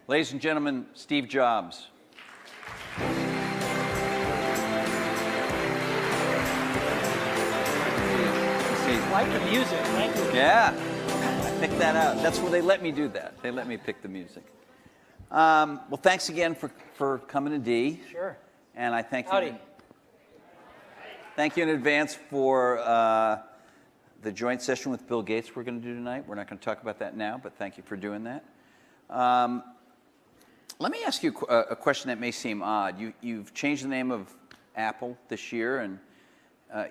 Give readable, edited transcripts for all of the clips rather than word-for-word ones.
Ladies and gentlemen, Steve Jobs. I like the music, thank you. Yeah, I picked that out. That's where they let me do that. They let me pick the music. Well, thanks again for coming to D. Sure. And I thank Howdy. you. Thank you in advance for the joint session with Bill Gates we're going to do tonight. We're not going to talk about that now, but thank you for doing that. Let me ask you a question that may seem odd. You've changed the name of Apple this year, and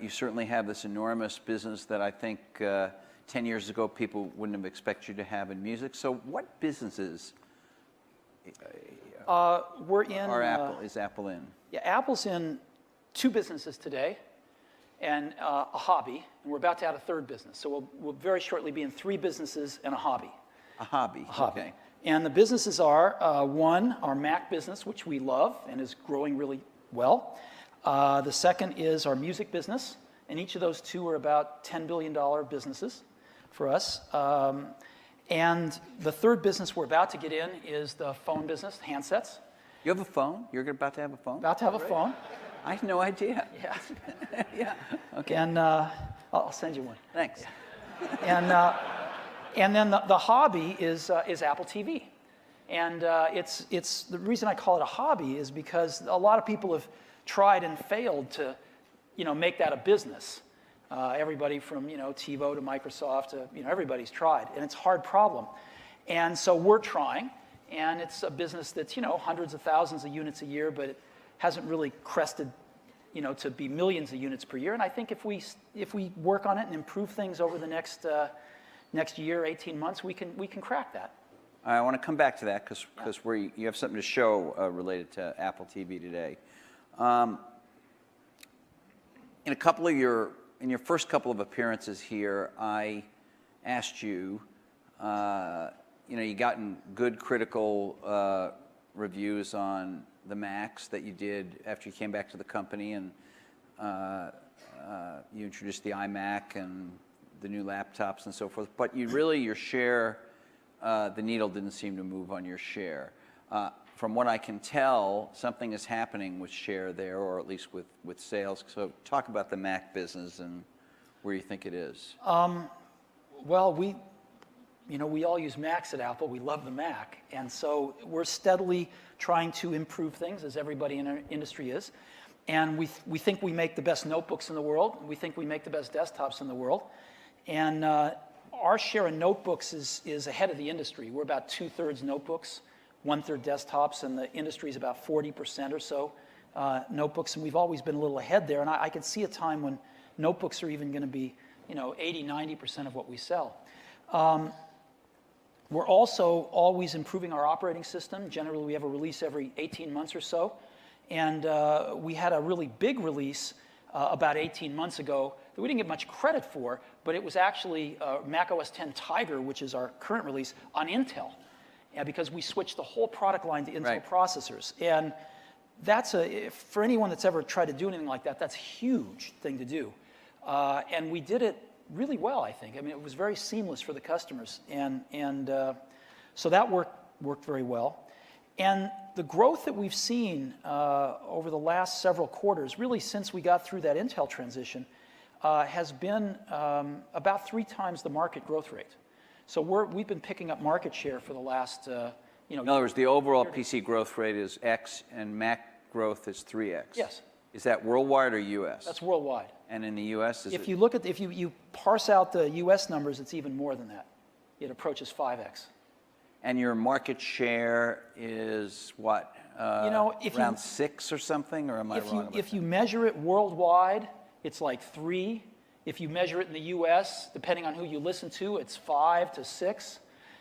you certainly have this enormous business that I think 10 years ago people wouldn't have expected you to have in music. So what businesses Is Apple in? Yeah, Apple's in 2 businesses today and a hobby, and we're about to add a 3rd business. So we'll very shortly be in 3 businesses and a hobby. A hobby. Okay. And the businesses are, one, our Mac business, which we love and is growing really well. The second is our music business, and each of those 2 are about $10 billion businesses for us. And the 3rd business we're about to get in is the phone business, handsets. You have a phone? You're about to have a phone? About to have a phone. I had no idea. Yeah. Yeah. Okay. And I'll send you one. Thanks. And then the hobby is Apple TV. And it's the reason I call it a hobby is because a lot of people have tried and failed to, make that a business. Everybody from, TiVo to Microsoft to, everybody's tried. And it's a hard problem. And so we're trying. And it's a business that's, hundreds of thousands of units a year, but it hasn't really crested, to be millions of units per year. And I think if we work on it and improve things over the next year, 18 months, we can crack that. I want to come back to that because you have something to show related to Apple TV today. In your first couple of appearances here, I asked you, you gotten good critical reviews on the Macs that you did after you came back to the company, and you introduced the iMac and the new laptops and so forth. But your share, the needle didn't seem to move on your share. From what I can tell, something is happening with share there, or at least with sales. So talk about the Mac business and where you think it is. Well, we all use Macs at Apple. We love the Mac. And so we're steadily trying to improve things, as everybody in our industry is. And we think we make the best notebooks in the world. We think we make the best desktops in the world. And our share of notebooks is ahead of the industry. We're about 2/3 notebooks, 1/3 desktops, and the industry is about 40% or so notebooks. And we've always been a little ahead there. And I could see a time when notebooks are even going to be 80, 90% of what we sell. We're also always improving our operating system. Generally, we have a release every 18 months or so. And we had a really big release about 18 months ago that we didn't get much credit for, but it was actually Mac OS X Tiger, which is our current release, on Intel, because we switched the whole product line to Intel processors. And that's for anyone that's ever tried to do anything like that, that's a huge thing to do. And we did it really well, I think. I mean, it was very seamless for the customers. And so that worked very well. And the growth that we've seen over the last several quarters, really since we got through that Intel transition, has been about 3 times the market growth rate. So we've been picking up market share for the last, In other words, the overall PC growth rate is X and Mac growth is 3X. Yes. Is that worldwide or U.S.? That's worldwide. And in the U.S., if you parse out the U.S. numbers, it's even more than that. It approaches 5X. And your market share is what? Around 6 or something, or am I wrong? If you measure it worldwide, it's like 3. If you measure it in the U.S., depending on who you listen to, it's 5 to 6.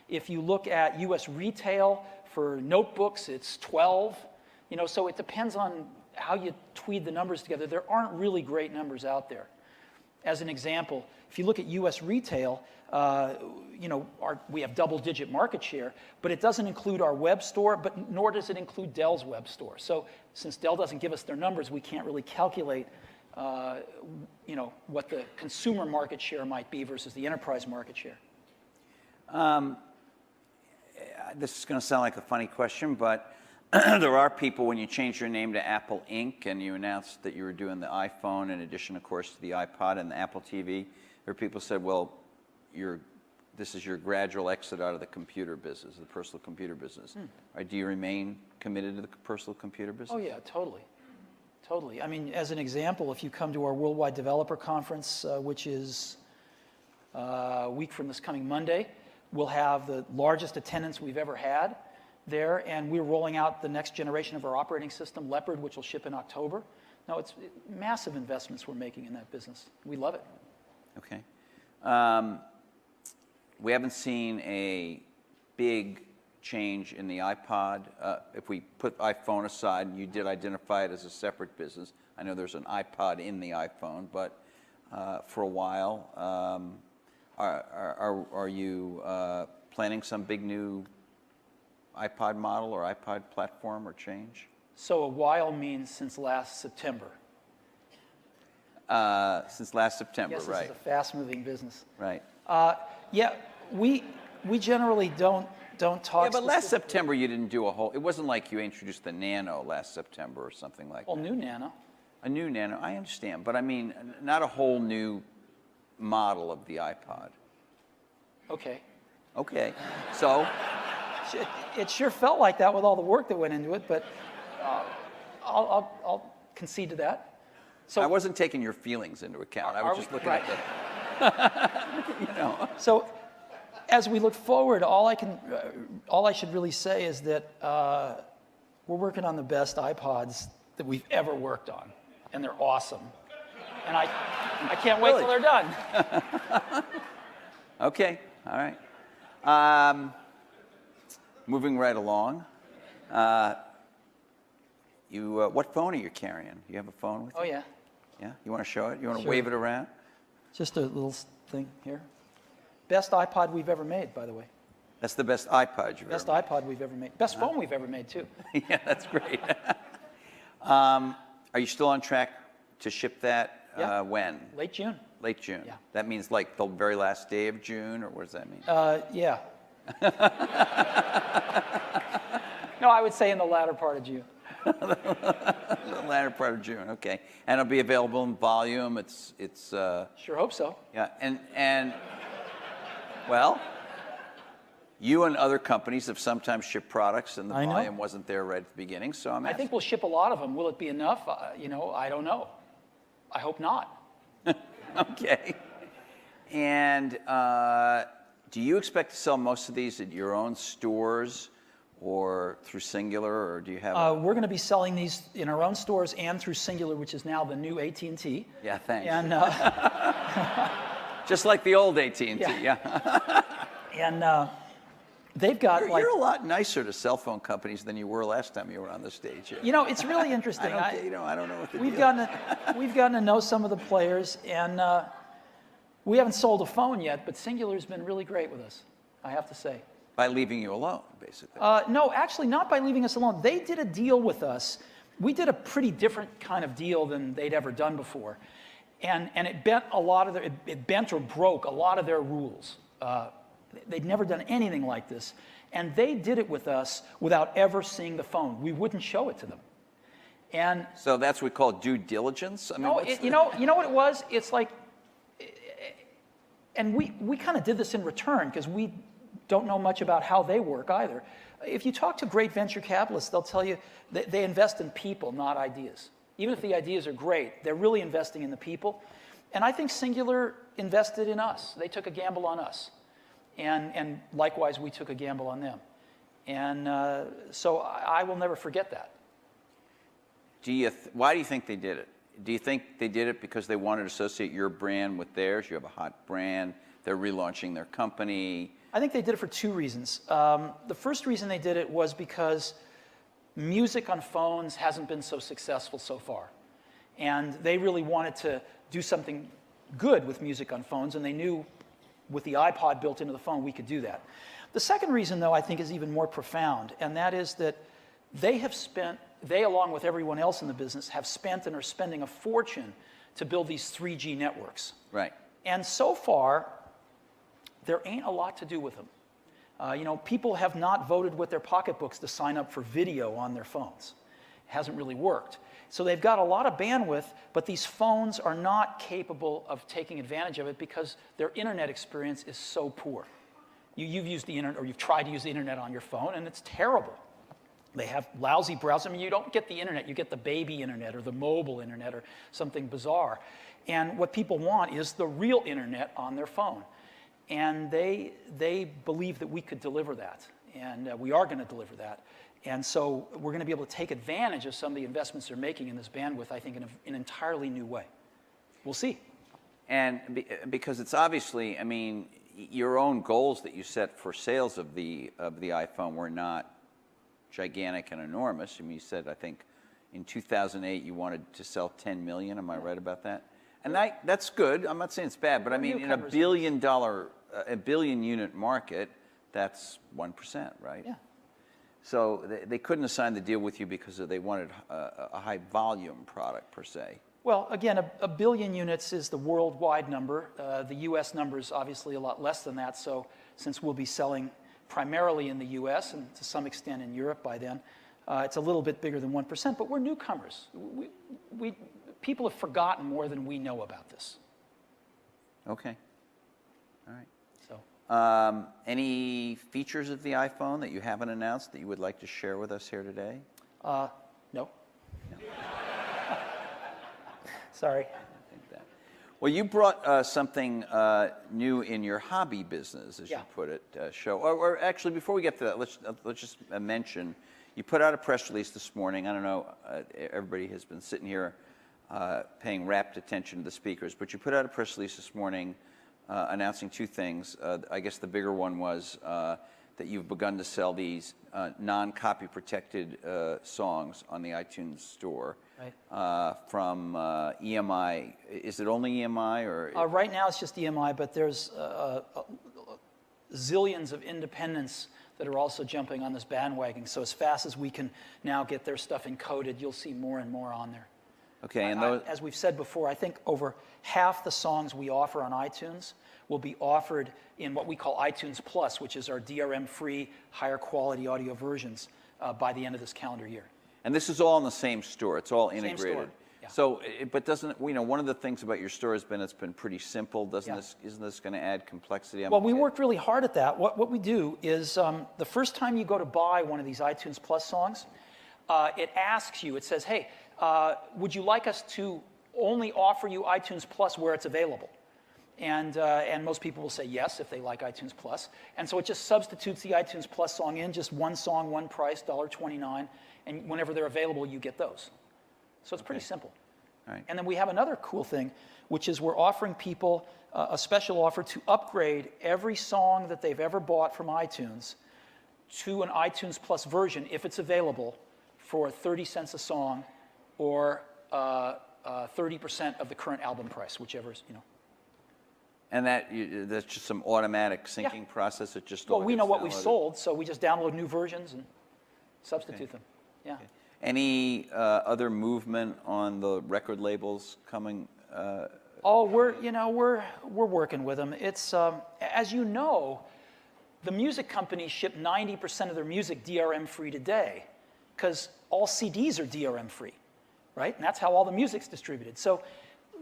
If you look at U.S. retail for notebooks, it's 12. So it depends on how you tweed the numbers together. There aren't really great numbers out there. As an example, if you look at U.S. retail, we have double-digit market share, but it doesn't include our web store, but nor does it include Dell's web store. So since Dell doesn't give us their numbers, we can't really calculate, what the consumer market share might be versus the enterprise market share. this is going to sound like a funny question, but there are people, when you change your name to Apple Inc. and you announced that you were doing the iPhone in addition, of course, to the iPod and the Apple TV, there are people who said, well, this is your gradual exit out of the computer business, the personal computer business. Right, do you remain committed to the personal computer business? Oh, yeah, totally. Totally. I mean, as an example, if you come to our Worldwide Developer Conference, which is a week from this coming Monday, we'll have the largest attendance we've ever had there, and we're rolling out the next generation of our operating system, Leopard, which will ship in October. No, it's massive investments we're making in that business. We love it. Okay. We haven't seen a big change in the iPod. If we put iPhone aside, and you did identify it as a separate business, I know there's an iPod in the iPhone, but for a while, are you planning some big new iPod model or iPod platform or change? So a while means since last September. Since last September, Yes, right? This is a fast-moving business. Right. Yeah, we generally don't talk. Yeah, but last September you didn't do a whole. It wasn't like you introduced the Nano last September or something like that. Well, new Nano. A new Nano, I understand, but I mean, not a whole new model of the iPod. Okay. Okay, so It sure felt like that with all the work that went into it, but I'll concede to that. So I wasn't taking your feelings into account. I was just looking at the. You know. So, as we look forward, all I should really say is that we're working on the best iPods that we've ever worked on, and they're awesome. And I can't wait till they're done. Okay, all right. Moving right along. What phone are you carrying? You have a phone with you? Oh yeah, Yeah. You want to show it? You want to Sure. wave it around? just a little thing here. Best iPod we've ever made, by the way. That's the best iPod you've Best ever iPod we've ever made. Best phone we've ever made too. made. Yeah, that's great. Are you still on track to ship that Yeah. when? Late June. Late June. Yeah. That means like the very last day of June, or what does that mean? Yeah. No, I would say in the latter part of June. The latter part of June. Okay, and it'll be available in volume. It's Sure hope so. yeah, and well, you and other companies have sometimes shipped products, and the I know. volume wasn't there right at the beginning. So I'm I think we'll ship a lot of them. Will it be enough? I don't know. I hope not. okay. And do you expect to sell most of these at your own stores or through Singular, or do you have? We're going to be selling these in our own stores and through Singular, which is now the new AT&T. Yeah, thanks. And Just like the old AT&T. Yeah. Yeah. and they've got You're a lot nicer to cell phone companies than you were last time you were on the stage here. it's really interesting. I don't know what the We've deal. we've gotten to know some of the players, and we haven't sold a phone yet, but Singular's been really great with us, I have to say. By leaving you alone, basically. No, actually, not by leaving us alone. They did a deal with us. We did a pretty different kind of deal than they'd ever done before, and it bent a lot of it bent or broke a lot of their rules. They'd never done anything like this, and they did it with us without ever seeing the phone. We wouldn't show it to them, and So that's what we call due diligence. I mean, no, what's you know what it was. It's like, and we kind of did this in return because we don't know much about how they work either. If you talk to great venture capitalists, they'll tell you that they invest in people, not ideas. Even if the ideas are great, they're really investing in the people. And I think Singular invested in us. They took a gamble on us. And likewise, we took a gamble on them. And so I will never forget that. Why do you think they did it? Do you think they did it because they wanted to associate your brand with theirs? You have a hot brand. They're relaunching their company. I think they did it for two reasons. The first reason they did it was because music on phones hasn't been so successful so far. And they really wanted to do something good with music on phones, and they knew with the iPod built into the phone, we could do that. The second reason, though, I think is even more profound, and that is that they, along with everyone else in the business, have spent and are spending a fortune to build these 3G networks. Right. And so far, there ain't a lot to do with them. People have not voted with their pocketbooks to sign up for video on their phones. It hasn't really worked. So they've got a lot of bandwidth, but these phones are not capable of taking advantage of it because their internet experience is so poor. You've used the internet, or you've tried to use the internet on your phone, and it's terrible. They have lousy browsers. I mean, you don't get the internet. You get the baby internet or the mobile internet or something bizarre. And what people want is the real internet on their phone. And they believe that we could deliver that. And we are going to deliver that. And so we're going to be able to take advantage of some of the investments they're making in this bandwidth, I think, in an entirely new way. We'll see. And because it's obviously, I mean, your own goals that you set for sales of the iPhone were not gigantic and enormous. I mean, you said, I think, in 2008 you wanted to sell 10 million. Am I right about that? And that's good. I'm not saying it's bad, but I mean, in a billion unit market, that's 1%, right? Yeah. So they couldn't have signed the deal with you because they wanted a high volume product per se. Well, again, a billion units is the worldwide number. The U.S. number is obviously a lot less than that. So since we'll be selling primarily in the U.S. and to some extent in Europe by then, it's a little bit bigger than 1%. But we're newcomers. People have forgotten more than we know about this. Okay. All right. So, any features of the iPhone that you haven't announced that you would like to share with us here today? No. Sorry. I think that. Well, you brought something new in your hobby business, as you put it, show. Or actually, before we get to that, let's just mention, you put out a press release this morning. I don't know, everybody has been sitting here paying rapt attention to the speakers, but you put out a press release this morning announcing two things. I guess the bigger one was that you've begun to sell these non-copy protected songs on the iTunes store. Right. From EMI. Is it only EMI or? Right now it's just EMI, but there's zillions of independents that are also jumping on this bandwagon. So as fast as we can now get their stuff encoded, you'll see more and more on there. Okay, and those, as we've said before, I think over half the songs we offer on iTunes will be offered in what we call iTunes Plus, which is our DRM-free, higher quality audio versions by the end of this calendar year. and this is all in the same store. It's all integrated. Same store. Yeah. So, but doesn't, one of the things about your store has been it's been pretty simple. Doesn't Yeah. isn't this going to add complexity? Well, we worked really hard at that. What we do is the first time you go to buy one of these iTunes Plus songs, it asks you, it says, hey, would you like us to only offer you iTunes Plus where it's available? And most people will say yes if they like iTunes Plus. And so it just substitutes the iTunes Plus song in, just one song, one price, $1.29. And whenever they're available, you get those. So it's pretty simple. All right. And then we have another cool thing, which is we're offering people a special offer to upgrade every song that they've ever bought from iTunes to an iTunes Plus version, if it's available, for 30 cents a song or 30% of the current album price, whichever's, And that's just some automatic syncing process. It just Well, we know what gets we've downloaded. sold, so we just download new versions and substitute them. Yeah. Okay. Any other movement on the record labels coming? Oh, we're working with them. It's as you know, the music companies ship 90% of their music DRM free today, because all CDs are DRM free, right? And that's how all the music's distributed. So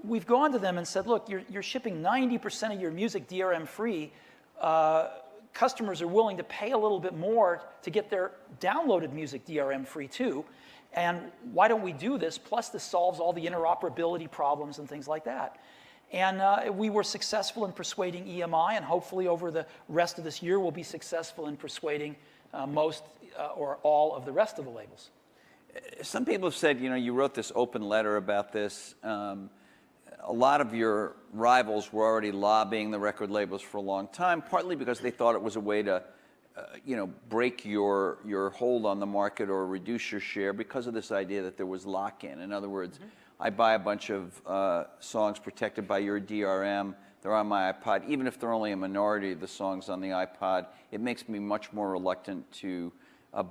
we've gone to them and said, look, you're shipping 90% of your music DRM free. Customers are willing to pay a little bit more to get their downloaded music DRM free too. And why don't we do this? Plus, this solves all the interoperability problems and things like that. And we were successful in persuading EMI, and hopefully over the rest of this year, we'll be successful in persuading most or all of the rest of the labels. Some people have said, you wrote this open letter about this. A lot of your rivals were already lobbying the record labels for a long time, partly because they thought it was a way to, break your hold on the market or reduce your share because of this idea that there was lock-in. In other words, I buy a bunch of songs protected by your DRM. They're on my iPod. Even if they're only a minority of the songs on the iPod, it makes me much more reluctant to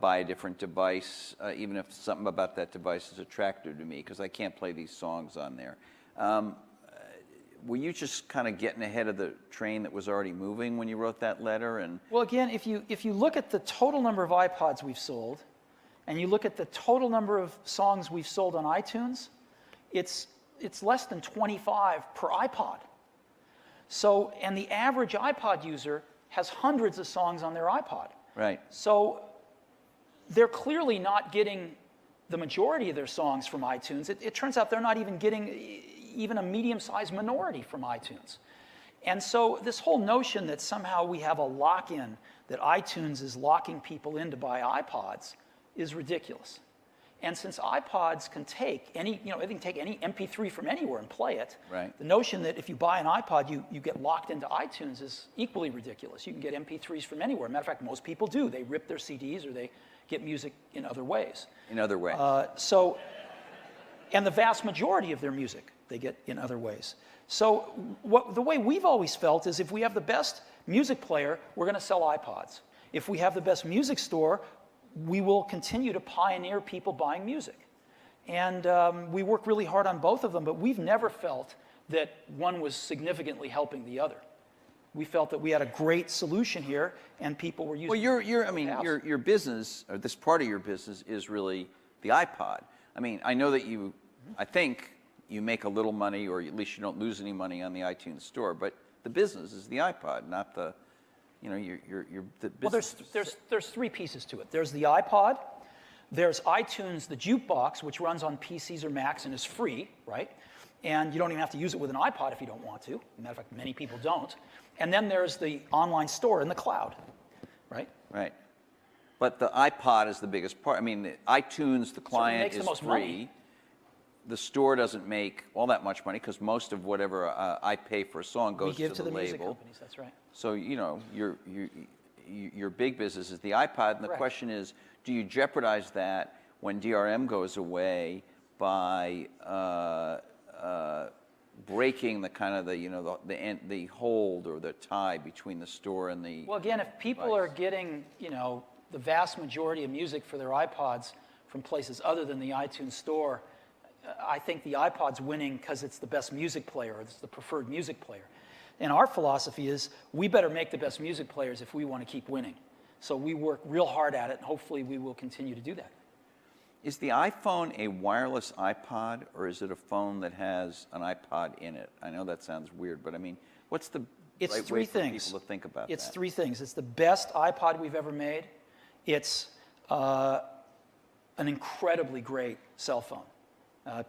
buy a different device, even if something about that device is attractive to me, because I can't play these songs on there. were you just kind of getting ahead of the train that was already moving when you wrote that letter? And Well, again, if you look at the total number of iPods we've sold, and you look at the total number of songs we've sold on iTunes, it's less than 25 per iPod. So, and the average iPod user has hundreds of songs on their iPod. right. So they're clearly not getting the majority of their songs from iTunes. It turns out they're not even getting even a medium-sized minority from iTunes. And so this whole notion that somehow we have a lock-in, that iTunes is locking people in to buy iPods, is ridiculous. And since iPods can take any, they can take any MP3 from anywhere and play it, Right. the notion that if you buy an iPod, you get locked into iTunes is equally ridiculous. You can get MP3s from anywhere. Matter of fact, most people do. They rip their CDs or they get music in other ways. In other ways. And the vast majority of their music they get in other ways. So the way we've always felt is if we have the best music player, we're going to sell iPods. If we have the best music store, we will continue to pioneer people buying music. And we work really hard on both of them, but we've never felt that one was significantly helping the other. We felt that we had a great solution here, and people were using Well, your business, or this part of your business, is really the iPod. I mean, I know that I think you make a little money, or at least you don't lose any money on the iTunes store, but the business is the iPod, not the, the business. Well, there's three pieces to it. There's the iPod, there's iTunes, the jukebox, which runs on PCs or Macs and is free, right? And you don't even have to use it with an iPod if you don't want to. As a matter of fact, many people don't. And then there's the online store in the cloud, right? Right. But the iPod is the biggest part. I mean, the iTunes, the client makes the is most free. money. The store doesn't make all that much money because most of whatever I pay for a song goes We give to to the music label. companies, that's right. So, your big business is the iPod, and the Correct. question is, do you jeopardize that when DRM goes away by breaking the kind of the hold or the tie between the store and the Well, again, if people are getting, the vast majority of music for their iPods from places other than the iTunes store, I think the iPod's winning because it's the best music player, or it's the preferred music player. And our philosophy is we better make the best music players if we want to keep winning. So we work real hard at it, and hopefully we will continue to do that. Is the iPhone a wireless iPod, or is it a phone that has an iPod in it? I know that sounds weird, but I mean, what's the It's right three way for things. people to think about It's that? three things. It's the best iPod we've ever made. It's an incredibly great cell phone.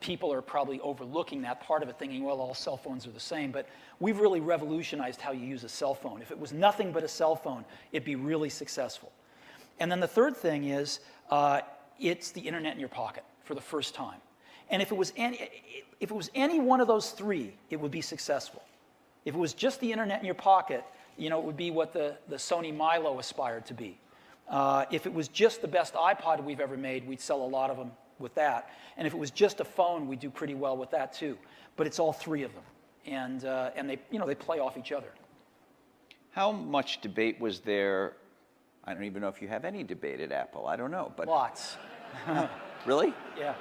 People are probably overlooking that part of it, thinking, well, all cell phones are the same. But we've really revolutionized how you use a cell phone. If it was nothing but a cell phone, it'd be really successful. And then the third thing is it's the internet in your pocket for the first time. And if it was any one of those three, it would be successful. If it was just the internet in your pocket, it would be what the Sony Milo aspired to be. If it was just the best iPod we've ever made, we'd sell a lot of them with that. And if it was just a phone, we'd do pretty well with that too. But it's all three of them, and they play off each other. How much debate was there? I don't even know if you have any debate at Apple. I don't know, but Lots. really? Yeah.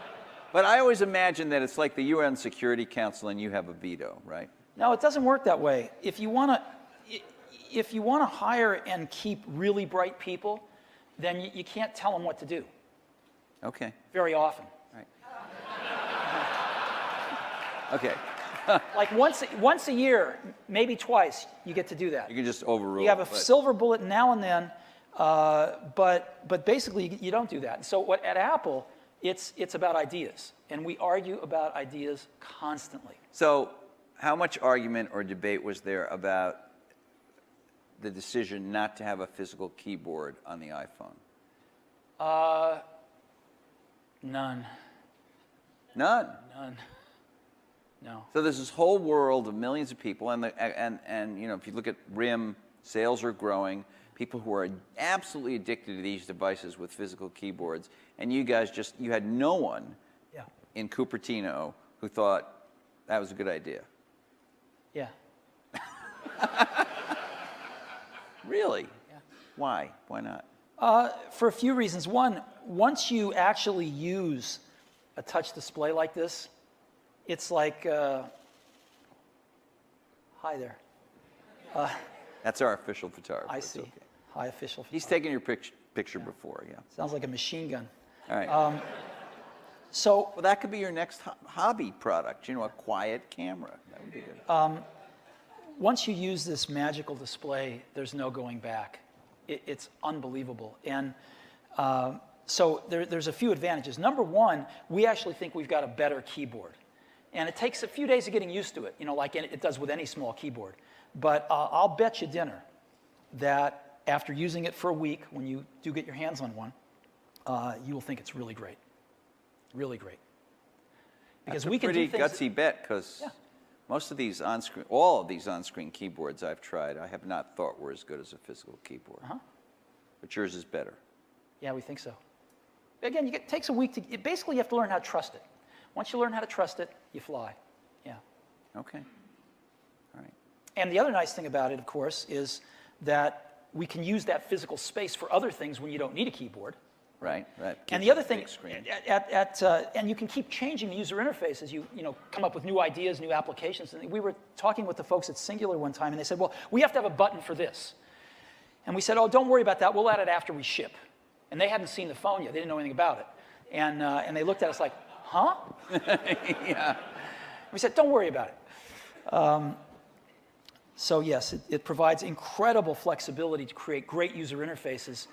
But I always imagine that it's like the UN Security Council and you have a veto, right? No, it doesn't work that way. If you want to hire and keep really bright people, then you can't tell them what to do. Okay. Very often. Right. Okay. Like once a year, maybe twice, you get to do that. You can just overrule. You have a but- silver bullet now and then, but basically you don't do that. So at Apple, it's about ideas, and we argue about ideas constantly. So, how much argument or debate was there about the decision not to have a physical keyboard on the iPhone? None. None. None. No. So there's this whole world of millions of people, and if you look at RIM, sales are growing. People who are absolutely addicted to these devices with physical keyboards, and you guys you had no one in Cupertino who thought that was a good idea. Yeah. Really? Yeah. Why? Why not? For a few reasons. One, once you actually use a touch display like this, it's like Hi there. That's our official photographer. I It's see. okay. Hi, official. He's taken your picture before, yeah. Sounds like a machine gun. All right. So Well, that could be your next hobby product, a quiet camera. That would be good. once you use this magical display, there's no going back. It's unbelievable. And so there's a few advantages. Number one, we actually think we've got a better keyboard. And it takes a few days of getting used to it, like it does with any small keyboard. But I'll bet you dinner that after using it for a week, when you do get your hands on one, you will think it's really great. Really great. Because That's we a can pretty do things. gutsy bet, because most of these on-screen, all of these on-screen keyboards I've tried, I have not thought were as good as a physical keyboard. But yours is better. Yeah, we think so. Again, it takes a week to. Basically, you have to learn how to trust it. Once you learn how to trust it, you fly. Yeah. Okay. All right. And the other nice thing about it, of course, is that we can use that physical space for other things when you don't need a keyboard. Right. And the other thing, and you can keep changing the user interface as you come up with new ideas, new applications. And we were talking with the folks at Singular one time, and they said, well, we have to have a button for this. And we said, oh, don't worry about that. We'll add it after we ship. And they hadn't seen the phone yet. They didn't know anything about it. And they looked at us like, huh? Yeah. We said, don't worry about it. So yes, it provides incredible flexibility to create great user interfaces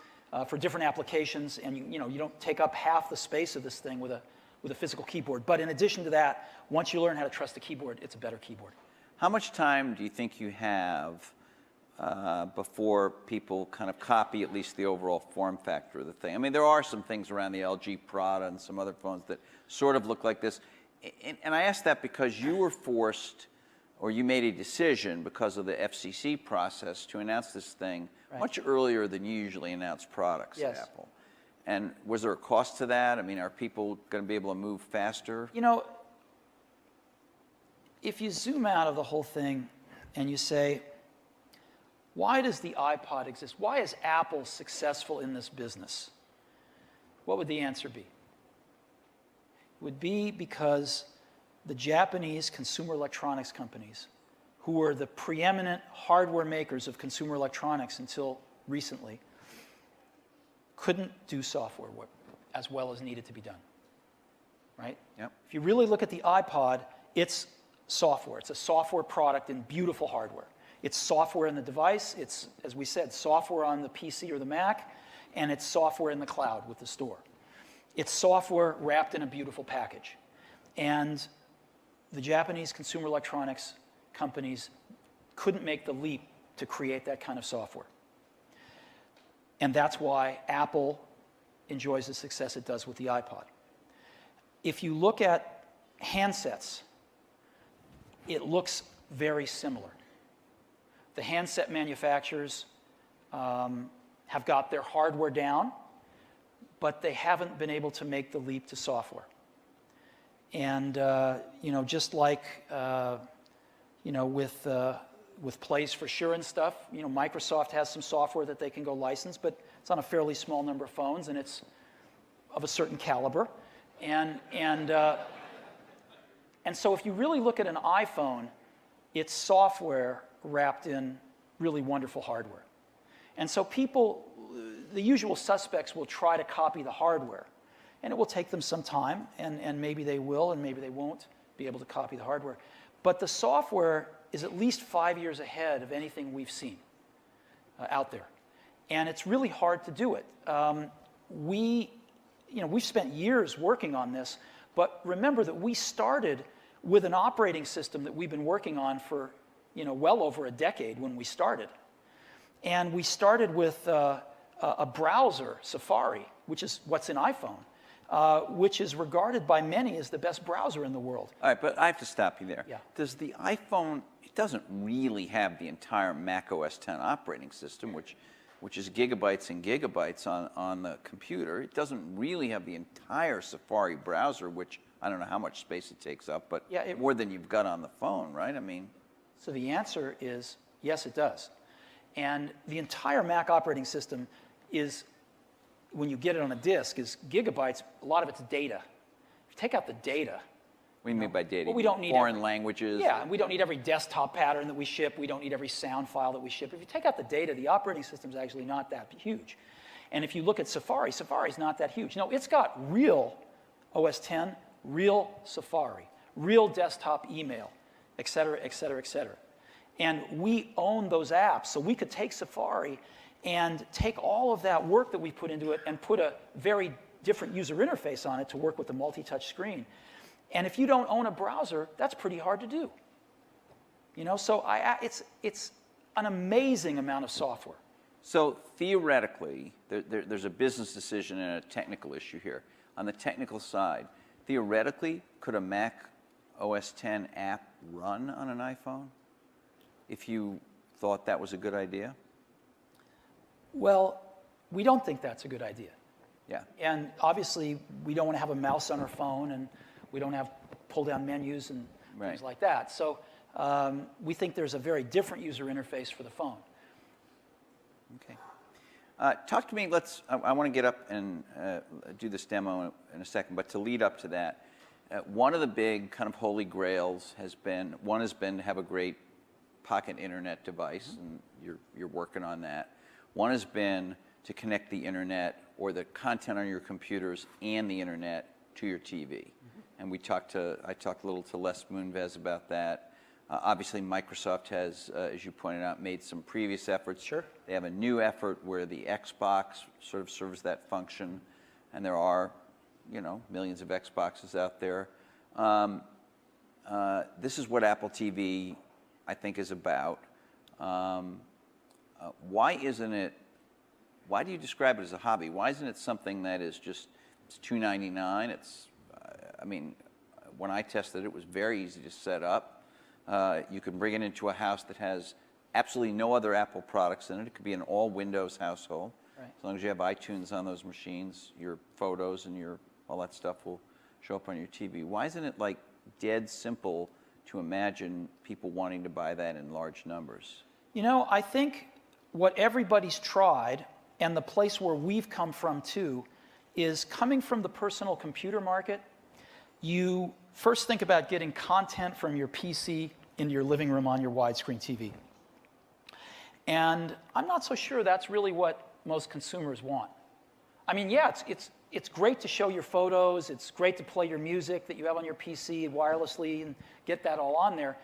for different applications, and you don't take up half the space of this thing with a physical keyboard. But in addition to that, once you learn how to trust the keyboard, it's a better keyboard. How much time do you think you have before people kind of copy at least the overall form factor of the thing? I mean, there are some things around the LG Prada and some other phones that sort of look like this. And I ask that because you were forced, or you made a decision because of the FCC process to announce this thing much earlier than you usually announce products at Apple. And was there a cost to that? I mean, are people going to be able to move faster? If you zoom out of the whole thing and you say, why does the iPod exist? Why is Apple successful in this business? What would the answer be? It would be because the Japanese consumer electronics companies, who were the preeminent hardware makers of consumer electronics until recently, couldn't do software as well as needed to be done, right? Yep. If you really look at the iPod, it's software. It's a software product in beautiful hardware. It's software in the device. It's, as we said, software on the PC or the Mac, and it's software in the cloud with the store. It's software wrapped in a beautiful package. And the Japanese consumer electronics companies couldn't make the leap to create that kind of software. And that's why Apple enjoys the success it does with the iPod. If you look at handsets, it looks very similar. The handset manufacturers have got their hardware down, but they haven't been able to make the leap to software. And just like with Plays for Sure and stuff, Microsoft has some software that they can go license, but it's on a fairly small number of phones, and it's of a certain caliber. And so if you really look at an iPhone, it's software wrapped in really wonderful hardware. And so people, the usual suspects, will try to copy the hardware. And it will take them some time, and maybe they will, and maybe they won't be able to copy the hardware. But the software is at least 5 years ahead of anything we've seen out there. And it's really hard to do it. We've spent years working on this, but remember that we started with an operating system that we've been working on for well over a decade when we started. And we started with a browser, Safari, which is what's in iPhone, which is regarded by many as the best browser in the world. All right, but I have to stop you there. Yeah. Does the iPhone, it doesn't really have the entire Mac OS X operating system, which is gigabytes and gigabytes on the computer. It doesn't really have the entire Safari browser, which I don't know how much space it takes up, but more than you've got on the phone, right? I mean. So the answer is yes, it does. And the entire Mac operating system is, when you get it on a disk, is gigabytes. A lot of it's data. If you take out the data, What do you mean by data? Well, we don't need foreign languages? Yeah, and we don't need every desktop pattern that we ship. We don't need every sound file that we ship. If you take out the data, the operating system's actually not that huge. And if you look at Safari, Safari's not that huge. No, it's got real OS X, real Safari, real desktop email, et cetera, et cetera, et cetera. And we own those apps, so we could take Safari and take all of that work that we put into it and put a very different user interface on it to work with the multi-touch screen. And if you don't own a browser, that's pretty hard to do. So it's an amazing amount of software. So theoretically, there's a business decision and a technical issue here. On the technical side, theoretically, could a Mac OS X app run on an iPhone if you thought that was a good idea? Well, we don't think that's a good idea. Yeah. And obviously, we don't want to have a mouse on our phone, and we don't have pull-down menus and things like that. So we think there's a very different user interface for the phone. Okay. Talk to me, I want to get up and do this demo in a second, but to lead up to that, one of the big kind of holy grails has been to have a great pocket internet device, and you're working on that. One has been to connect the internet or the content on your computers and the internet to your TV. And I talked a little to Les Moonves about that. Obviously, Microsoft has, as you pointed out, made some previous efforts. Sure. They have a new effort where the Xbox sort of serves that function, and there are, millions of Xboxes out there. This is what Apple TV, I think, is about. Why do you describe it as a hobby? Why isn't it something that is just, it's $2.99? When I tested it, it was very easy to set up. You can bring it into a house that has absolutely no other Apple products in it. It could be an all Windows household. Right. As long as you have iTunes on those machines, your photos and all that stuff will show up on your TV. Why isn't it like dead simple to imagine people wanting to buy that in large numbers? I think what everybody's tried, and the place where we've come from too, is coming from the personal computer market. You first think about getting content from your PC into your living room on your widescreen TV. And I'm not so sure that's really what most consumers want. It's great to show your photos, it's great to play your music that you have on your PC wirelessly and get that all on there.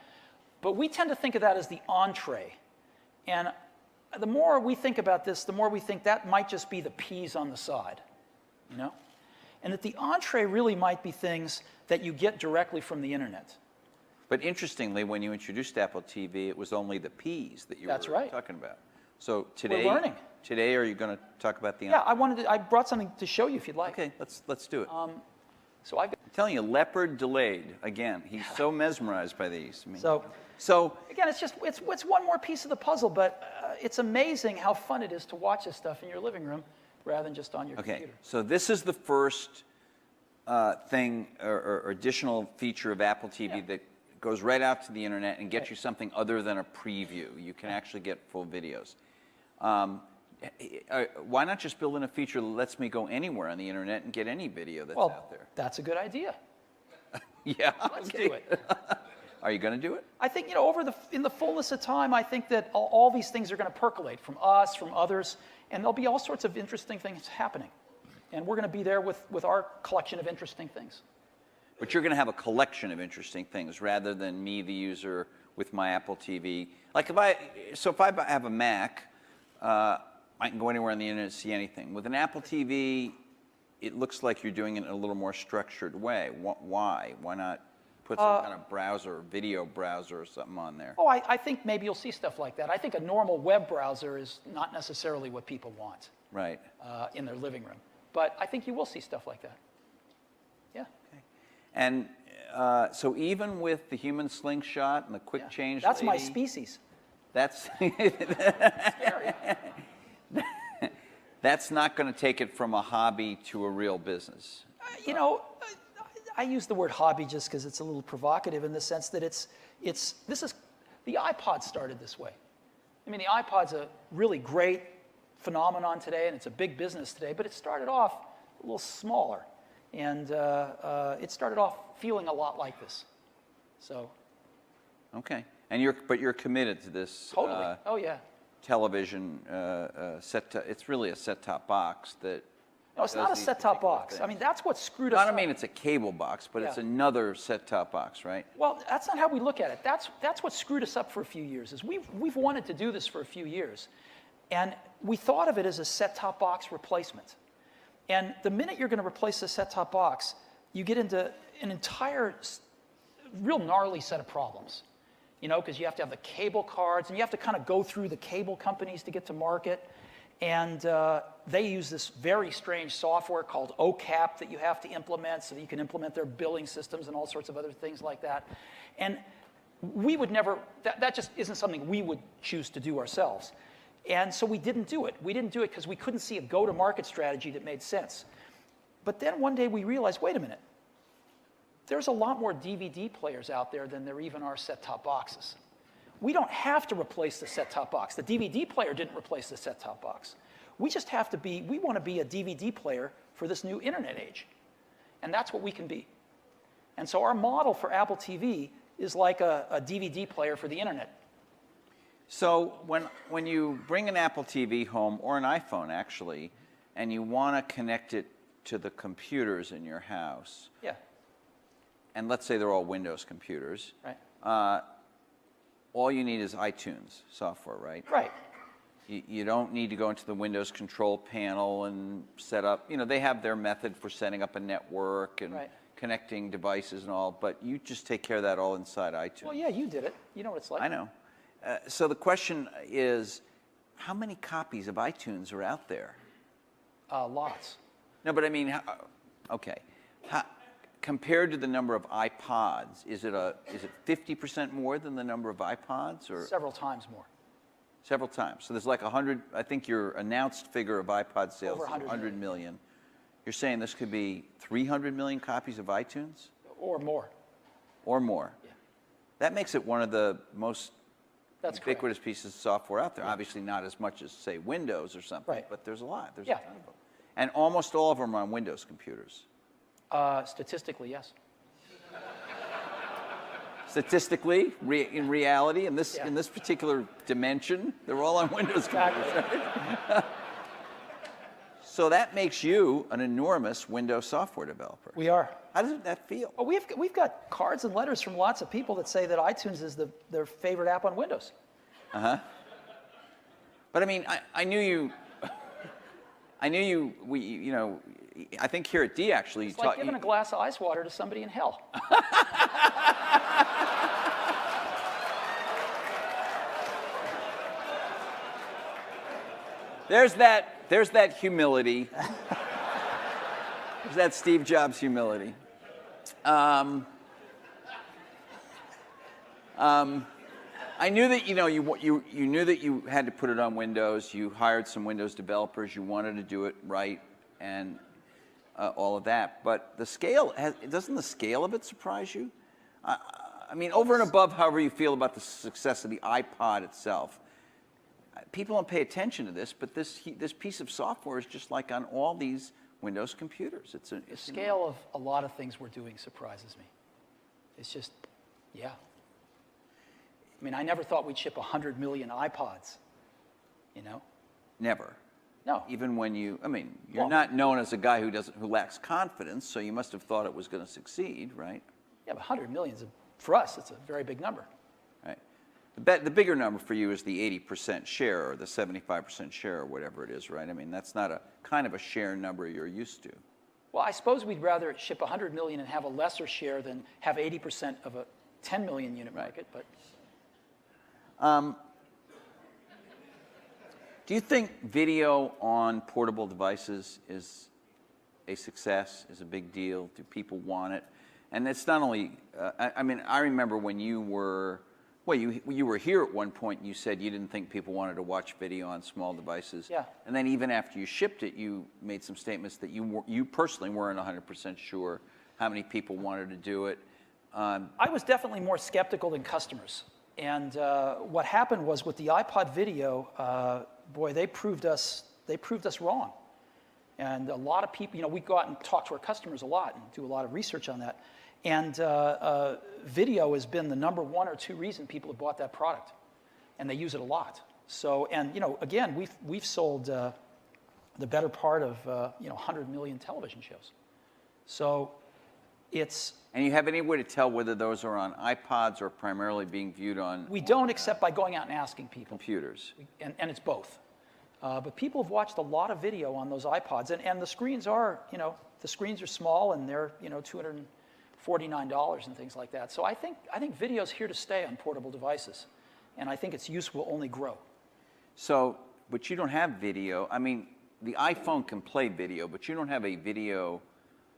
But we tend to think of that as the entree. And the more we think about this, the more we think that might just be the peas on the side, And that the entree really might be things that you get directly from the internet. But interestingly, when you introduced Apple TV, it was only the peas that you were talking about. So today, we're learning. Today, are you going to talk about the? Yeah, I brought something to show you if you'd like. Okay, let's do it. I'm telling you, Leopard delayed again. He's so mesmerized by these. So again, it's one more piece of the puzzle, but it's amazing how fun it is to watch this stuff in your living room rather than just on your computer. Okay, so this is the first thing or additional feature of Apple TV that goes right out to the internet and gets you something other than a preview. You can actually get full videos. Why not just build in a feature that lets me go anywhere on the internet and get any video that's out there? That's a good idea. Yeah. Let's do it. Are you going to do it? I think, in the fullness of time, I think that all these things are going to percolate from us, from others, and there'll be all sorts of interesting things happening. And we're going to be there with our collection of interesting things. But you're going to have a collection of interesting things rather than me, the user, with my Apple TV. Like if I have a Mac, I can go anywhere on the internet and see anything. With an Apple TV, it looks like you're doing it in a little more structured way. Why? Why not put some kind of browser, video browser or something on there? Oh, I think maybe you'll see stuff like that. I think a normal web browser is not necessarily what people want in their living room. But I think you will see stuff like that. Yeah. Okay. And so even with the human slingshot and the quick change That's lady, my species. That's Scary. That's not going to take it from a hobby to a real business. I use the word hobby just because it's a little provocative in the sense that the iPod started this way. The iPod's a really great phenomenon today, and it's a big business today, but it started off a little smaller. And it started off feeling a lot like this. So. Okay. And but you're committed to this. Totally. Oh, yeah. Television it's really a set-top box that. No, it's not a set-top box. I mean, that's what screwed us up. I don't mean it's a cable box, but it's another set-top box, right? Well, that's not how we look at it. That's what screwed us up for a few years. Is we've wanted to do this for a few years, and we thought of it as a set-top box replacement. And the minute you're going to replace the set-top box, you get into an entire, real gnarly set of problems. You know, because you have to have the cable cards, and you have to kind of go through the cable companies to get to market. And they use this very strange software called OCAP that you have to implement so that you can implement their billing systems and all sorts of other things like that. And we would never, that just isn't something we would choose to do ourselves. And so we didn't do it. We didn't do it because we couldn't see a go-to-market strategy that made sense. But then one day we realized, wait a minute, there's a lot more DVD players out there than there even are set-top boxes. We don't have to replace the set-top box. The DVD player didn't replace the set-top box. We just have to be, we want to be a DVD player for this new internet age. And that's what we can be. And so our model for Apple TV is like a DVD player for the internet. So when you bring an Apple TV home, or an iPhone actually, and you want to connect it to the computers in your house, yeah, and let's say they're all Windows computers, right. All you need is iTunes software, right? Right. You don't need to go into the Windows control panel and set up, you know, they have their method for setting up a network and connecting devices and all, but you just take care of that all inside iTunes. Well, yeah, you did it. You know what it's like. I know. So the question is, how many copies of iTunes are out there? Lots. No, but I mean, okay. Compared to the number of iPods, is it 50% more than the number of iPods, or several times more? Several times. So there's like 100. I think your announced figure of iPod sales Over is 100 million. You're saying this could be 300 million copies of iTunes, or more. Or more. Yeah. That makes it one of the most That's ubiquitous pieces of software out there. Yeah. Obviously, not as much as say Windows or something, right. But there's a lot. There's yeah. a ton of them, and almost all of them are on Windows computers. Statistically, yes. Statistically, in reality, in this particular dimension, they're all on Windows computers. Right? So that makes you an enormous Windows software developer. We are. How does that feel? Oh, we've got cards and letters from lots of people that say that iTunes is their favorite app on Windows. Uh-huh. But I mean, I knew you. You know, I think here at D actually. It's like giving a glass of ice water to somebody in hell. There's that humility. There's that Steve Jobs humility. I knew that you knew that you had to put it on Windows. You hired some Windows developers. You wanted to do it right, and all of that. But doesn't the scale of it surprise you? I mean, over and above however you feel about the success of the iPod itself, people don't pay attention to this. But this piece of software is just like on all these Windows computers. The scale of a lot of things we're doing surprises me. It's just, yeah. I mean, I never thought we'd ship 100 million iPods, you know? Never. No. Even when you're not known as a guy who lacks confidence, so you must have thought it was going to succeed, right? Yeah, but 100 million, for us, it's a very big number. Right. The bigger number for you is the 80% share or the 75% share or whatever it is, right? I mean, that's not a kind of a share number you're used to. Well, I suppose we'd rather ship 100 million and have a lesser share than have 80% of a 10 million unit market, but... Do you think video on portable devices is a success, is a big deal? Do people want it? And it's not only, I mean, I remember when you were here at one point and you said you didn't think people wanted to watch video on small devices. Yeah. And then even after you shipped it, you made some statements that you personally weren't 100% sure how many people wanted to do it. I was definitely more skeptical than customers. And what happened was with the iPod video, boy, they proved us wrong. And a lot of people, we go out and talk to our customers a lot and do a lot of research on that. And video has been the number 1 or 2 reason people have bought that product. And they use it a lot. So, and again, we've sold the better part of 100 million television shows. So it's... And you have any way to tell whether those are on iPods or primarily being viewed on... We don't, except by going out and asking people. Computers. And it's both. But people have watched a lot of video on those iPods. And the screens are, the screens are small and they're, $249 and things like that. So I think video's here to stay on portable devices. And I think its use will only grow. So, but you don't have video. I mean, the iPhone can play video, but you don't have a video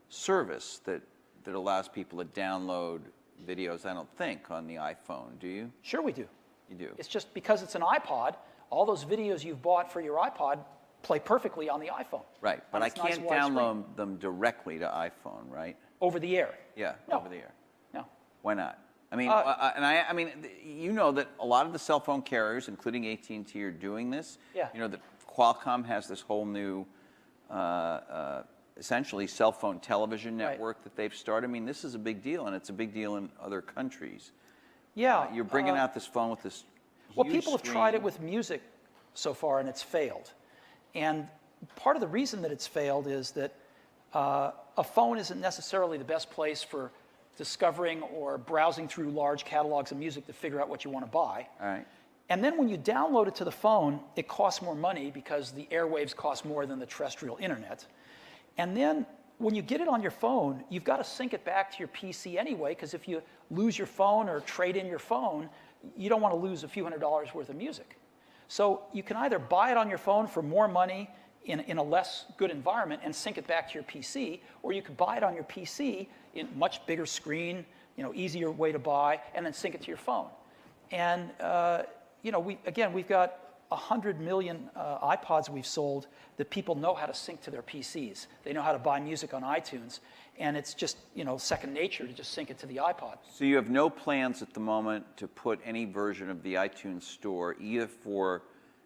service that allows people to download videos, I don't think, on the iPhone, do you? Sure we do. You do? It's just because it's an iPod, all those videos you've bought for your iPod play perfectly on the iPhone. Right, but I can't download them directly to iPhone, right? Over the air? Yeah, No. over the air. No. Why not? I mean, I mean, you know that a lot of the cell phone carriers, including AT&T, are doing this. Yeah. You know that Qualcomm has this whole new, essentially, cell phone television network that they've started. I mean, this is a big deal, and it's a big deal in other countries. Yeah. You're bringing out this phone with this Well, huge people have screen. tried it with music so far, and it's failed. And part of the reason that it's failed is that a phone isn't necessarily the best place for discovering or browsing through large catalogs of music to figure out what you want to buy. All right. And then when you download it to the phone, it costs more money because the airwaves cost more than the terrestrial internet. And then when you get it on your phone, you've got to sync it back to your PC anyway, because if you lose your phone or trade in your phone, you don't want to lose a few $100s worth of music. So you can either buy it on your phone for more money in a less good environment and sync it back to your PC, or you could buy it on your PC in much bigger screen, easier way to buy, and then sync it to your phone. And we've got 100 million iPods we've sold that people know how to sync to their PCs. They know how to buy music on iTunes, and it's just second nature to just sync it to the iPod. So you have no plans at the moment to put any version of the iTunes store, either for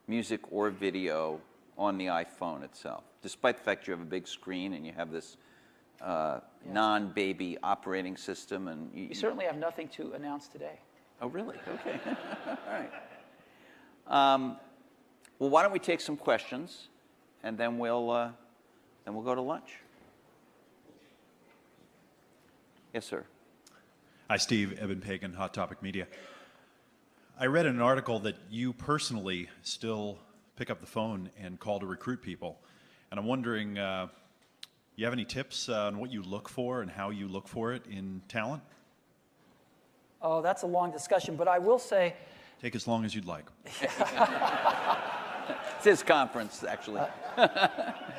music or video, on the iPhone itself, despite the fact you have a big screen and you have this non-baby operating system. And we certainly have nothing to announce today. Oh, really? Okay. All right. Well, why don't we take some questions, and then we'll go to lunch. Yes, sir. Hi, Steve. Eben Pagan, Hot Topic Media. I read in an article that you personally still pick up the phone and call to recruit people. And I'm wondering, you have any tips on what you look for and how you look for it in talent? Oh, that's a long discussion, but I will say... Take as long as you'd like. It's his conference, actually.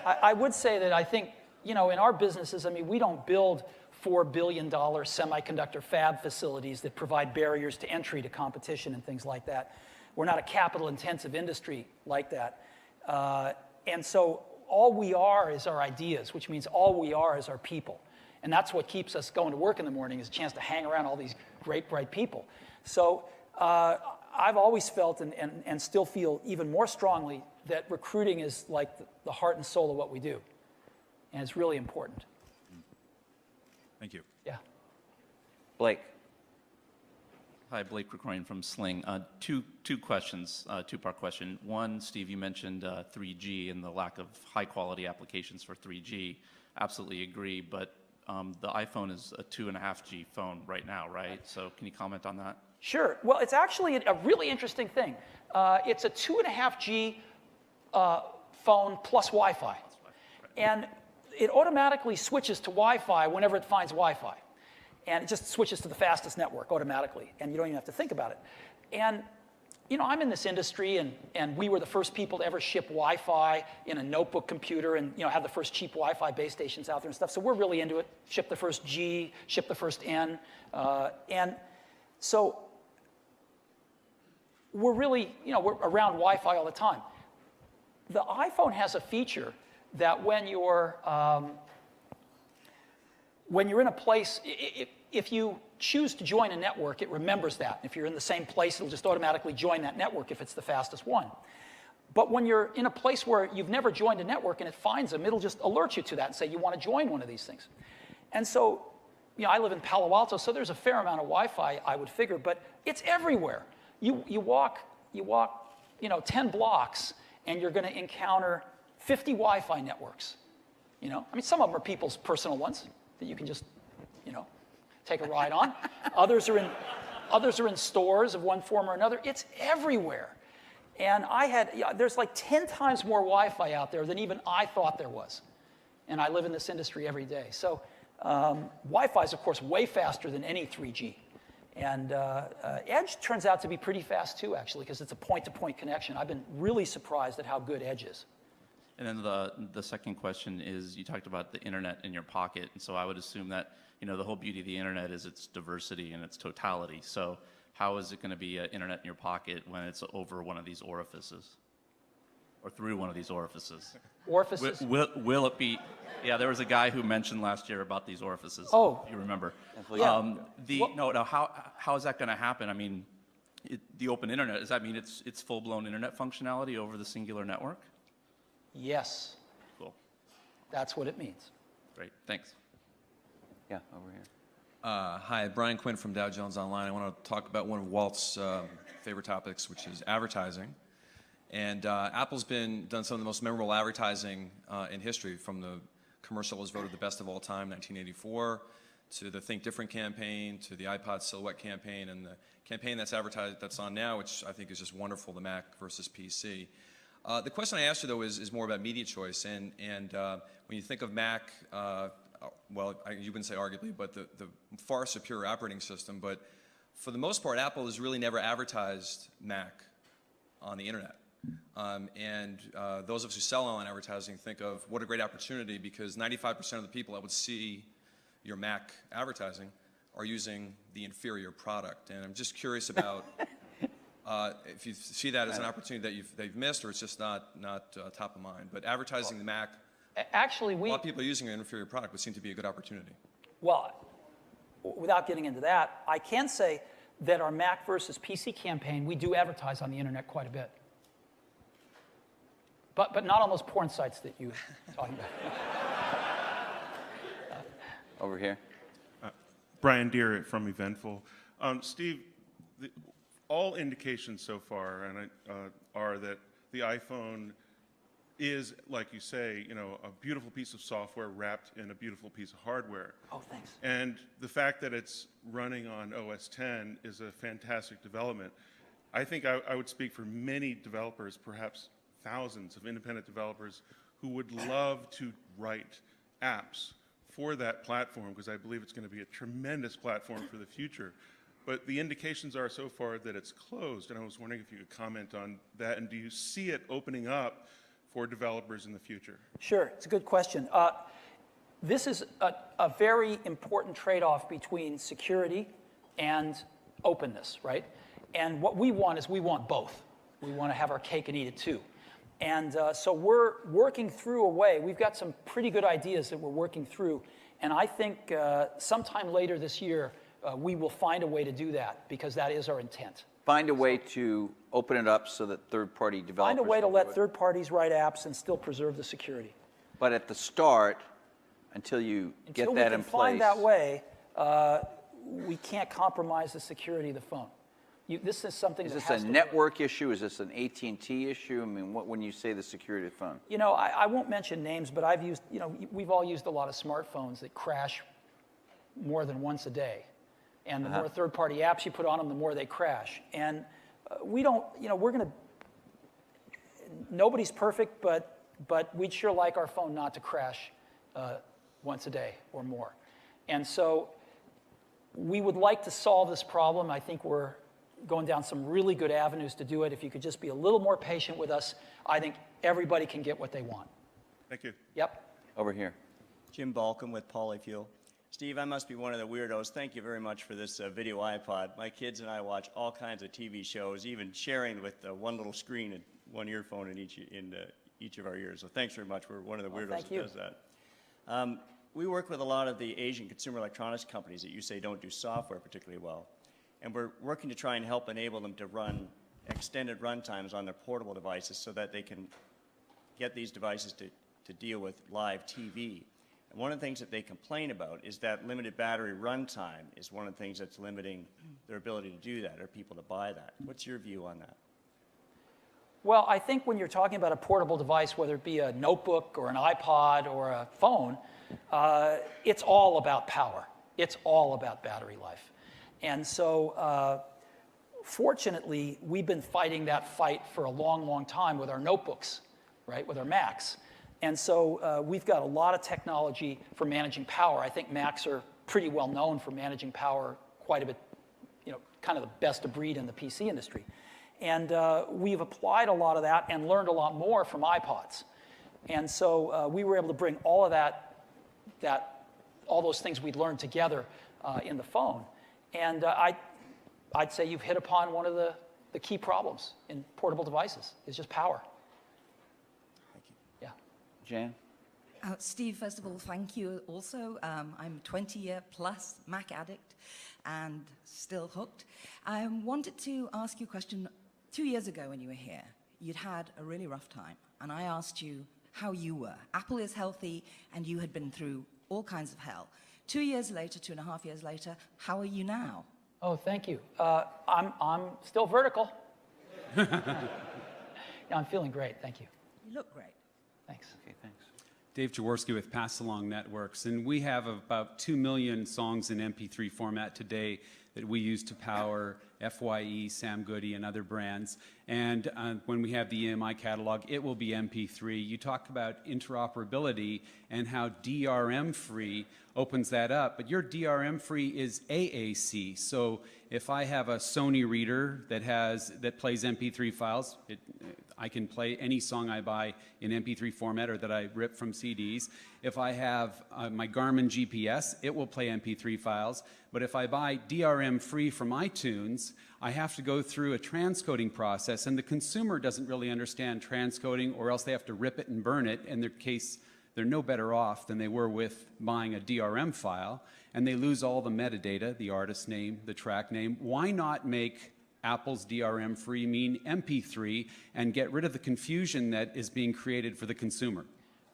I would say that I think, in our businesses, we don't build $4 billion semiconductor fab facilities that provide barriers to entry to competition and things like that. We're not a capital-intensive industry like that. And so all we are is our ideas, which means all we are is our people. And that's what keeps us going to work in the morning, is a chance to hang around all these great, bright people. So I've always felt and still feel even more strongly that recruiting is like the heart and soul of what we do. And it's really important. Thank you. Yeah. Blake. Hi, Blake Krikourian from Sling. Two questions, two-part question. One, Steve, you mentioned 3G and the lack of high-quality applications for 3G. Absolutely agree, but the iPhone is a 2.5G phone right now, right? So can you comment on that? Sure. Well, it's actually a really interesting thing. It's a 2.5G phone plus Wi-Fi. Right. And it automatically switches to Wi-Fi whenever it finds Wi-Fi. And it just switches to the fastest network automatically, and you don't even have to think about it. And, I'm in this industry, and we were the first people to ever ship Wi-Fi in a notebook computer and, have the first cheap Wi-Fi base stations out there and stuff. So we're really into it. Ship the first G, ship the first N. And so we're really, we're around Wi-Fi all the time. The iPhone has a feature that when you're in a place, if you choose to join a network, it remembers that. If you're in the same place, it'll just automatically join that network if it's the fastest one. But when you're in a place where you've never joined a network and it finds them, it'll just alert you to that and say you want to join one of these things. And so, I live in Palo Alto, so there's a fair amount of Wi-Fi, I would figure, but it's everywhere. You walk 10 blocks, and you're going to encounter 50 Wi-Fi networks. Some of them are people's personal ones that you can just, take a ride on. Others are in stores of one form or another. It's everywhere. And there's like 10 times more Wi-Fi out there than even I thought there was. And I live in this industry every day. So Wi-Fi is, of course, way faster than any 3G. And Edge turns out to be pretty fast, too, actually, because it's a point-to-point connection. I've been really surprised at how good Edge is. And then the second question is, you talked about the internet in your pocket, and so I would assume that the whole beauty of the internet is its diversity and its totality. So how is it going to be internet in your pocket when it's over one of these orifices, or through one of these orifices? Orifices? Will it be? Yeah, there was a guy who mentioned last year about these orifices. Oh, if you remember? Yeah. How is that going to happen? The open internet, does that mean it's full-blown internet functionality over the singular network? Yes. Cool. That's what it means. Great. Thanks. Yeah, over here. Hi, Brian Quinn from Dow Jones Online. I want to talk about one of Walt's favorite topics, which is advertising. And Apple's done some of the most memorable advertising in history, from the commercial that was voted the best of all time, 1984, to the Think Different campaign, to the iPod Silhouette campaign, and the campaign that's on now, which I think is just wonderful, the Mac versus PC. The question I asked you, though, is more about media choice. And when you think of Mac, you wouldn't say arguably, but the far superior operating system. But for the most part, Apple has really never advertised Mac on the internet. Those of us who sell online advertising think of what a great opportunity, because 95% of the people that would see your Mac advertising are using the inferior product. And I'm just curious about if you see that as an opportunity that they've missed, or it's just not top of mind. But advertising the Mac, actually, a lot of people are using an inferior product, would seem to be a good opportunity. Well, without getting into that, I can say that our Mac versus PC campaign, we do advertise on the internet quite a bit. But not on those porn sites that you're talking about. Over here. Brian Deere from Eventful. Steve, all indications so far are that the iPhone is, like you say, a beautiful piece of software wrapped in a beautiful piece of hardware. Oh, thanks. And the fact that it's running on OS X is a fantastic development. I think I would speak for many developers, perhaps thousands of independent developers, who would love to write apps for that platform, because I believe it's going to be a tremendous platform for the future. But the indications are so far that it's closed, and I was wondering if you could comment on that, and do you see it opening up for developers in the future? Sure, it's a good question. This is a very important trade-off between security and openness, right? And what we want is we want both. We want to have our cake and eat it too. And so we're working through a way. We've got some pretty good ideas that we're working through. And I think sometime later this year, we will find a way to do that, because that is our intent. Find a way to open it up so that third-party developers Find a way to can let do it. third parties write apps and still preserve the security. But at the start, until you get that in place. Until we can find that way, we can't compromise the security of the phone. This is something Is that this has a to network issue? Is this an AT&T issue? I mean, when you say the security of the phone? I won't mention names, but I've used, we've all used a lot of smartphones that crash more than once a day. And the more third-party apps you put on them, the more they crash. And we don't, nobody's perfect, but we'd sure like our phone not to crash once a day or more. And so we would like to solve this problem. I think we're going down some really good avenues to do it. If you could just be a little more patient with us, I think everybody can get what they want. Thank you. Yep. Over here. Jim Balcom with Polyfuel. Steve, I must be one of the weirdos. Thank you very much for this video iPod. My kids and I watch all kinds of TV shows, even sharing with one little screen and one earphone in each of our ears. So thanks very much. We're one of the weirdos that does that. We work with a lot of the Asian consumer electronics companies that you say don't do software particularly well. And we're working to try and help enable them to run extended run times on their portable devices so that they can get these devices to deal with live TV. And one of the things that they complain about is that limited battery runtime is one of the things that's limiting their ability to do that, or people to buy that. What's your view on that? Well, I think when you're talking about a portable device, whether it be a notebook or an iPod or a phone, it's all about power. It's all about battery life. And so, fortunately, we've been fighting that fight for a long, long time with our notebooks, right, with our Macs. And so we've got a lot of technology for managing power. I think Macs are pretty well known for managing power quite a bit, kind of the best of breed in the PC industry. And we've applied a lot of that and learned a lot more from iPods. And so we were able to bring all of all those things we'd learned together in the phone. And I'd say you've hit upon one of the key problems in portable devices, is just power. Jan? Steve, first of all, thank you also. I'm a 20-year-plus Mac addict and still hooked. I wanted to ask you a question. 2 years ago when you were here, you'd had a really rough time, and I asked you how you were. Apple is healthy, and you had been through all kinds of hell. 2 years later, 2.5 years later, how are you now? Oh, thank you. I'm still vertical. Yeah, I'm feeling great, thank you. You look great. Thanks. Okay, thanks. Dave Jaworski with Pass Along Networks, and we have about 2 million songs in MP3 format today that we use to power FYE, Sam Goody, and other brands. And when we have the EMI catalog, it will be MP3. You talk about interoperability and how DRM-free opens that up, but your DRM-free is AAC. So if I have a Sony reader that plays MP3 files, I can play any song I buy in MP3 format or that I rip from CDs. If I have my Garmin GPS, it will play MP3 files. But if I buy DRM-free from iTunes, I have to go through a transcoding process, and the consumer doesn't really understand transcoding, or else they have to rip it and burn it. In their case, they're no better off than they were with buying a DRM file, and they lose all the metadata, the artist name, the track name. Why not make Apple's DRM-free mean MP3 and get rid of the confusion that is being created for the consumer?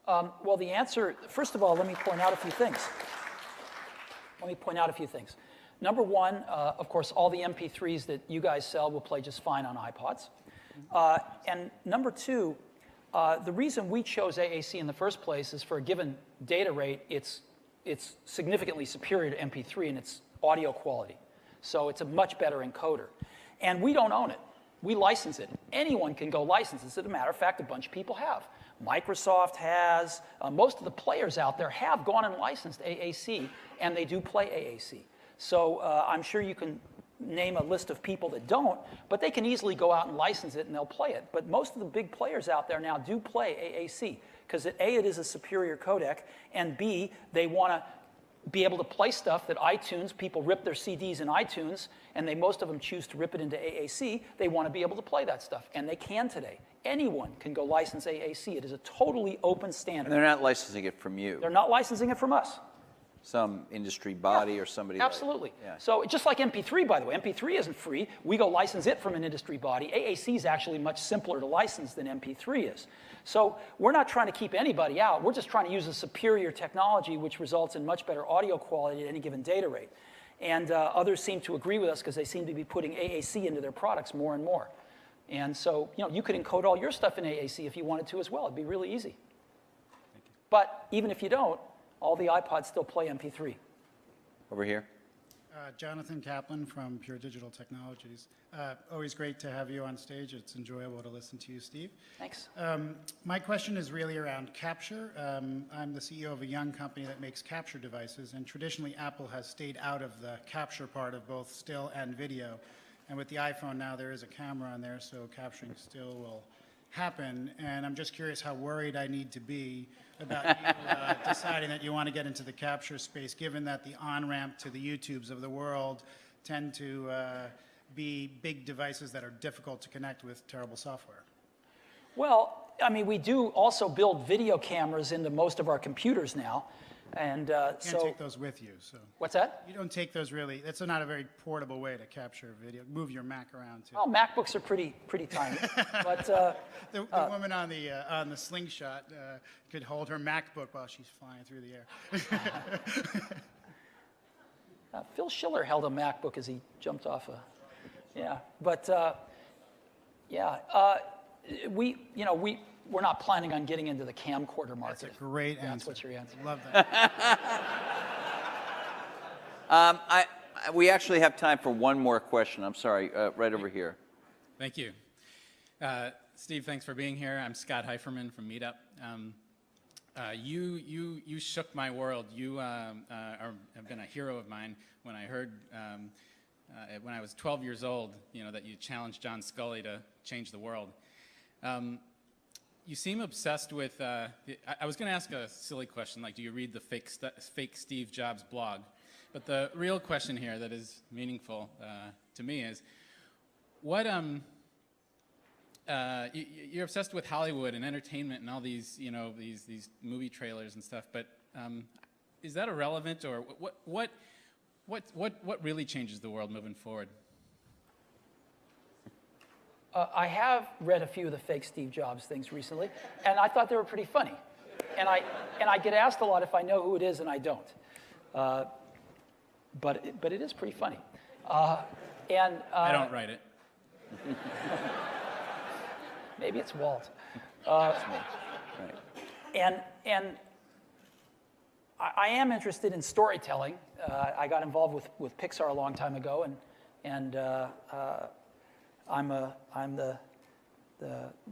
Well, the answer, first of all, let me point out a few things. Number one, of course, all the MP3s that you guys sell will play just fine on iPods. And number two, the reason we chose AAC in the first place is for a given data rate, it's significantly superior to MP3 in its audio quality. So it's a much better encoder. And we don't own it. We license it. Anyone can go license it. As a matter of fact, a bunch of people have. Microsoft has. Most of the players out there have gone and licensed AAC, and they do play AAC. So I'm sure you can name a list of people that don't, but they can easily go out and license it, and they'll play it. But most of the big players out there now do play AAC, because A, it is a superior codec, and B, they want to be able to play stuff that iTunes, people rip their CDs in iTunes, and most of them choose to rip it into AAC. They want to be able to play that stuff, and they can today. Anyone can go license AAC. It is a totally open standard. And they're not licensing it from you. They're not licensing it from us. Some industry body or somebody. Absolutely. Yeah. So just like MP3, by the way, MP3 isn't free. We go license it from an industry body. AAC is actually much simpler to license than MP3 is. So we're not trying to keep anybody out. We're just trying to use a superior technology which results in much better audio quality at any given data rate. And others seem to agree with us because they seem to be putting AAC into their products more and more. And so, you could encode all your stuff in AAC if you wanted to as well. It'd be really easy. Thank you. But even if you don't, all the iPods still play MP3. Over here. Jonathan Kaplan from Pure Digital Technologies. Always great to have you on stage. It's enjoyable to listen to you, Steve. Thanks. My question is really around capture. I'm the CEO of a young company that makes capture devices, and traditionally Apple has stayed out of the capture part of both still and video. And with the iPhone now, there is a camera on there, so capturing still will happen. And I'm just curious how worried I need to be about you deciding that you want to get into the capture space, given that the on-ramp to the YouTubes of the world tend to be big devices that are difficult to connect with terrible software. Well, I mean, we do also build video cameras into most of our computers now. And You can't so, take those with you, so. what's that? You don't take those really, that's not a very portable way to capture video, move your Mac around too. Oh, MacBooks are pretty tiny. But The woman on the slingshot could hold her MacBook while she's flying through the air. Phil Schiller held a MacBook as he jumped off a, yeah. But we're not planning on getting into the camcorder market. That's a great answer. That's what your answer. Love that. We actually have time for one more question. I'm sorry, right over here. Thank you. Steve, thanks for being here. I'm Scott Heiferman from Meetup. You shook my world. You have been a hero of mine when I heard, when I was 12 years old, that you challenged John Scully to change the world. You seem obsessed with, I was going to ask a silly question, like do you read the fake Steve Jobs blog? But the real question here that is meaningful to me is, what, you're obsessed with Hollywood and entertainment and all these, these movie trailers and stuff, but is that irrelevant, or what really changes the world moving forward? I have read a few of the fake Steve Jobs things recently, and I thought they were pretty funny. And I get asked a lot if I know who it is, and I don't. But it is pretty funny. I don't write it. Maybe it's Walt. Right. And I am interested in storytelling. I got involved with Pixar a long time ago, and I'm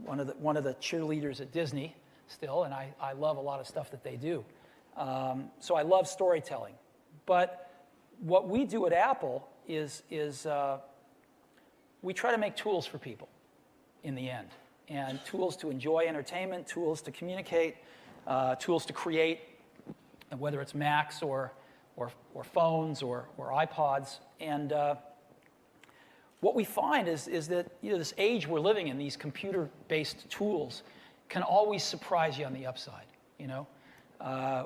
one of the cheerleaders at Disney still, and I love a lot of stuff that they do. So I love storytelling. But what we do at Apple is we try to make tools for people in the end, and tools to enjoy entertainment, tools to communicate, tools to create, whether it's Macs or phones or iPods. And what we find is that this age we're living in, these computer-based tools can always surprise you on the upside.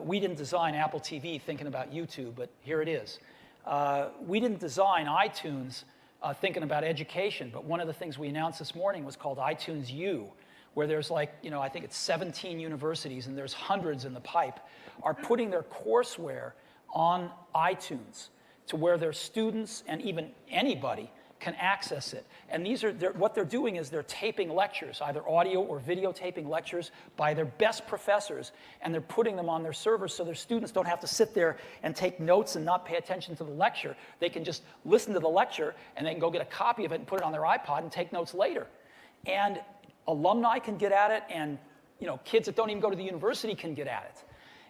We didn't design Apple TV thinking about YouTube, but here it is. We didn't design iTunes thinking about education, but one of the things we announced this morning was called iTunes U, where there's I think it's 17 universities, and there's hundreds in the pipe, are putting their courseware on iTunes to where their students and even anybody can access it. And what they're doing is they're taping lectures, either audio or videotaping lectures by their best professors, and they're putting them on their servers so their students don't have to sit there and take notes and not pay attention to the lecture. They can just listen to the lecture, and they can go get a copy of it and put it on their iPod and take notes later. And alumni can get at it, and kids that don't even go to the university can get at it.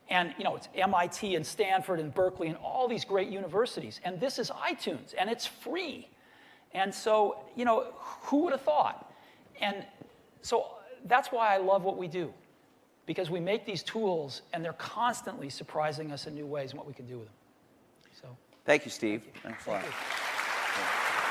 And it's MIT and Stanford and Berkeley and all these great universities. And this is iTunes, and it's free. And so, who would have thought? And so that's why I love what we do, because we make these tools, and they're constantly surprising us in new ways and what we can do with them. So, Thank you, Steve. Thanks a lot. Thank you.